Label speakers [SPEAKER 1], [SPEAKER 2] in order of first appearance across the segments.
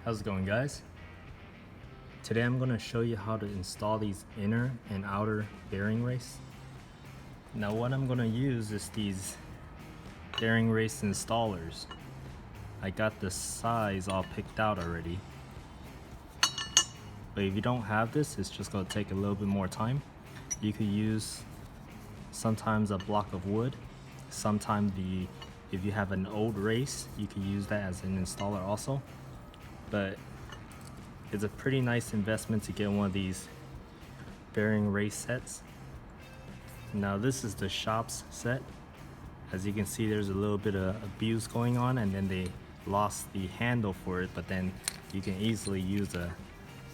[SPEAKER 1] How's it going, guys? Today I'm going to show you how to install these inner and outer bearing race. Now what I'm going to use is these bearing race installers. I got the size all picked out already. But if you don't have this, it's just going to take a little bit more time. You could use sometimes a block of wood. Sometimes if you have an old race, you could use that as an installer also. But it's a pretty nice investment to get one of these bearing race sets. Now this is the shop's set. As you can see, there's a little bit of abuse going on, and then they lost the handle for it, but then you can easily use a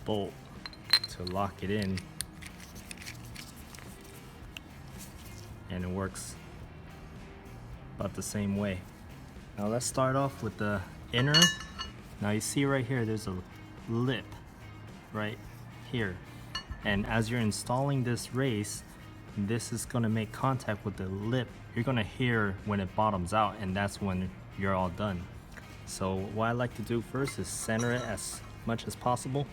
[SPEAKER 1] bolt to lock it in, and it works about the same way. Now let's start off with the inner. Now you see right here, there's a lip right here, and as you're installing this race, this is going to make contact with the lip. You're going to hear when it bottoms out, and that's when you're all done. So what I like to do first is center it as much as possible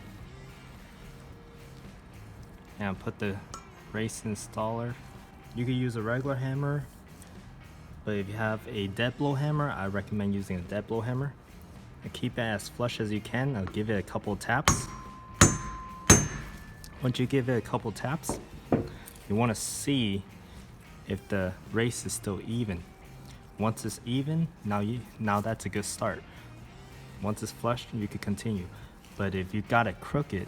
[SPEAKER 1] and put the race installer. You could use a regular hammer, but if you have a dead blow hammer, I recommend using a dead blow hammer. And keep it as flush as you can. I'll give it a couple taps. Once you give it a couple taps, you want to see if the race is still even. Once it's even, now that's a good start. Once it's flushed, you could continue. But if you got it crooked,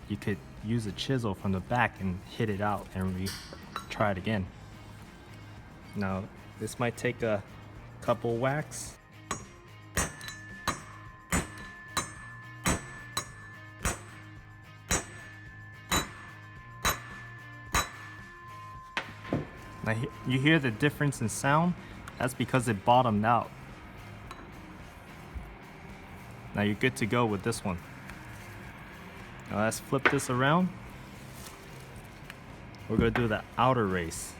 [SPEAKER 1] you could use a chisel from the back and hit it out and try it again. Now this might take a couple whacks. Now you hear the difference in sound? That's because it bottomed out. Now you're good to go with this one. Now let's flip this around. We're gonna do the outer race.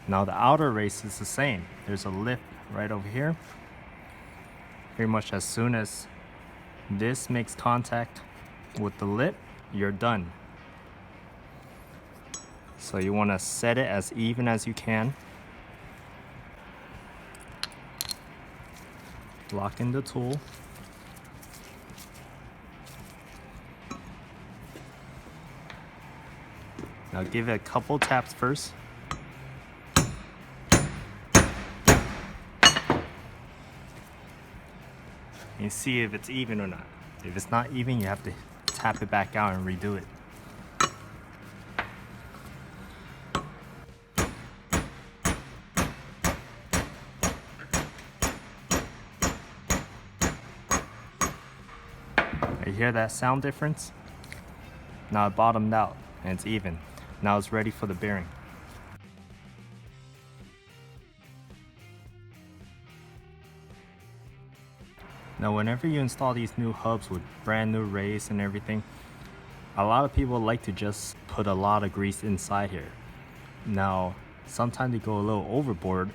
[SPEAKER 1] Now the outer race is the same. There's a lip right over here. Pretty much as soon as this makes contact with the lip, you're done. So you want to set it as even as you can. Lock in the tool. Now give it a couple taps first. And see if it's even or not. If it's not even, you have to tap it back out and redo it. You hear that sound difference? Now it bottomed out and it's even. Now it's ready for the bearing. Now whenever you install these new hubs with brand new race and everything, a lot of people like to just put a lot of grease inside here. Now sometimes they go a little overboard,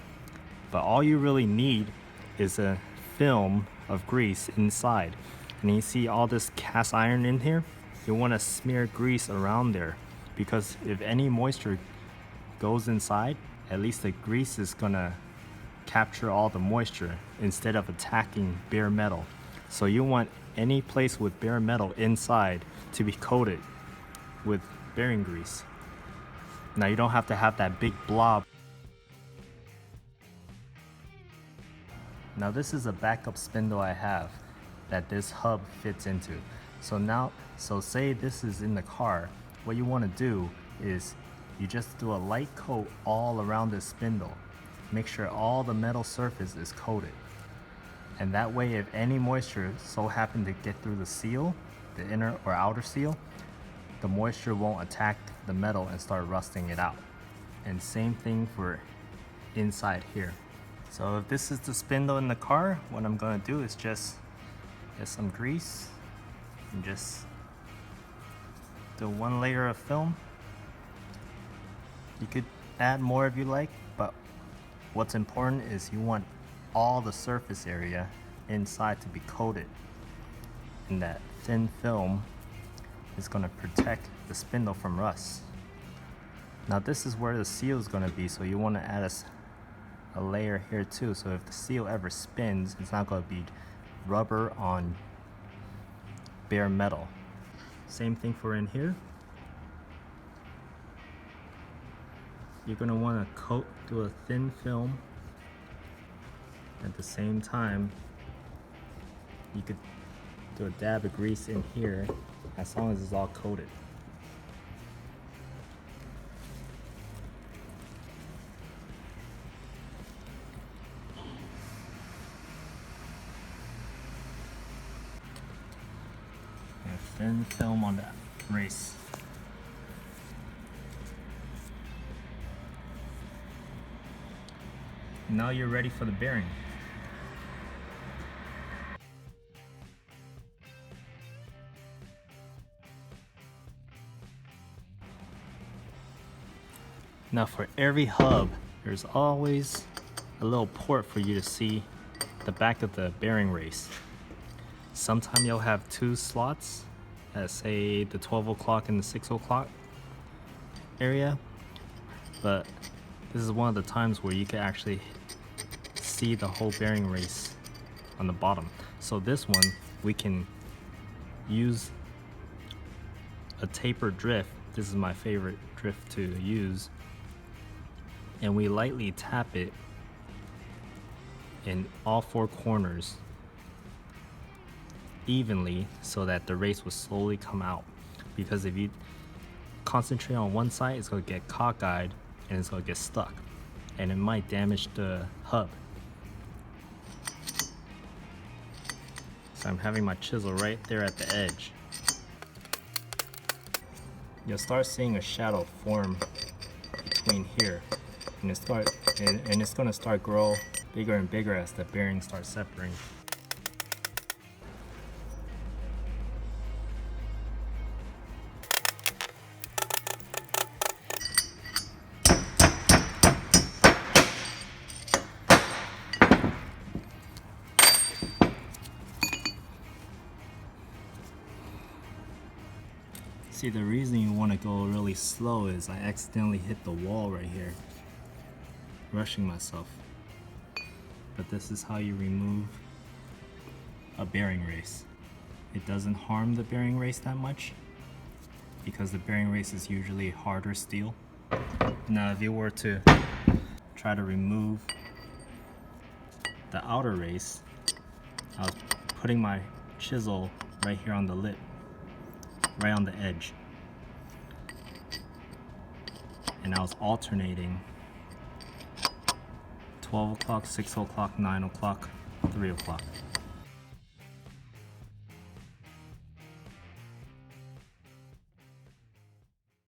[SPEAKER 1] but all you really need is a film of grease inside. And you see all this cast iron in here? You want to smear grease around there, because if any moisture goes inside, at least the grease is gonna capture all the moisture instead of attacking bare metal. So you want any place with bare metal inside to be coated with bearing grease. Now you don't have to have that big blob. Now this is a backup spindle I have that this hub fits into. So say this is in the car, what you want to do is you just do a light coat all around this spindle. Make sure all the metal surface is coated. And that way, if any moisture so happen to get through the seal, the inner or outer seal, the moisture won't attack the metal and start rusting it out. And same thing for inside here. So if this is the spindle in the car, what I'm gonna do is just get some grease and just do one layer of film. You could add more if you like, but what's important is you want all the surface area inside to be coated and that thin film is going to protect the spindle from rust. Now this is where the seal is going to be, so you want to add a layer here too, so if the seal ever spins, it's not going to be rubber on bare metal. Same thing for in here. You're going to want to do a thin film. At the same time, you could do a dab of grease in here as long as it's all coated. And a thin film on that race. Now you're ready for the bearing. Now for every hub, there's always a little port for you to see the back of the bearing race. Sometimes you'll have two slots at say the 12 o'clock and the 6 o'clock area, but this is one of the times where you can actually see the whole bearing race on the bottom. So this one, we can use a taper drift. This is my favorite drift to use. And we lightly tap it in all four corners evenly so that the race will slowly come out. Because if you concentrate on one side, it's going to get cockeyed and it's going to get stuck. And it might damage the hub. So I'm having my chisel right there at the edge. You'll start seeing a shadow form between here. And it's going to start grow bigger and bigger as the bearing starts separating. See, the reason you want to go really slow is I accidentally hit the wall right here, rushing myself. But this is how you remove a bearing race. It doesn't harm the bearing race that much because the bearing race is usually harder steel. Now if you were to try to remove the outer race, I was putting my chisel right here on the lip, right on the edge, and I was alternating 12 o'clock, 6 o'clock, 9 o'clock, 3 o'clock.